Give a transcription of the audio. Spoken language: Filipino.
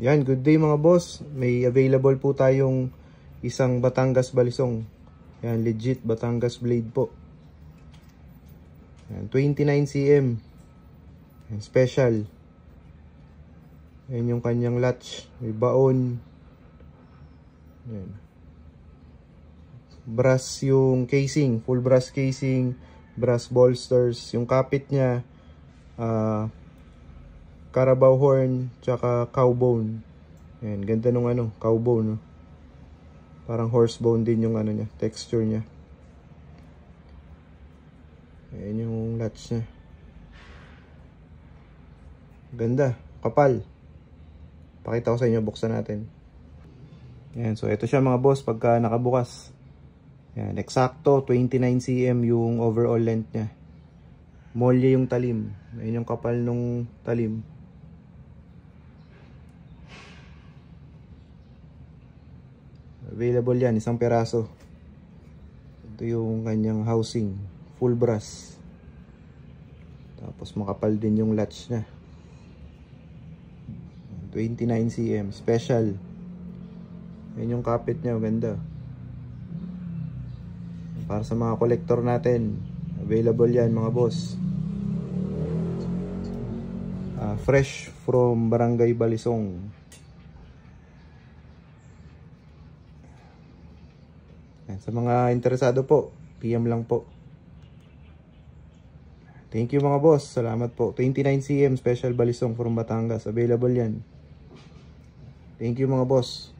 Yan, good day mga boss. May available po tayong isang Batangas balisong. Yan, legit Batangas blade po. Yan, 29 cm. Yan, special. Yan yung kanyang latch. May baon. Yan. Brass yung casing. Full brass casing. Brass bolsters. Yung kapit niya, Carabao horn, tsaka cow bone. Ayan, ganda nung cow bone, no? Parang horse bone din yung niya, texture niya. Ayan yung latch niya. Ganda, kapal. Pakita ko sa inyo, buksan natin. Ayan, so ito siya mga boss pagka nakabukas. Ayan, eksakto 29 cm yung overall length niya. Molye yung talim. Ayan yung kapal nung talim. Available yan, isang peraso. Ito yung kanyang housing, full brass. Tapos makapal din yung latch niya. 29 cm, special. Yan yung kapit niya, ganda. Para sa mga collector natin, available yan mga boss. Fresh from Barangay Balisong. Sa mga interesado po, PM lang po. Thank you mga boss. Salamat po. 29 cm special balisong from Batangas. Available yan. Thank you mga boss.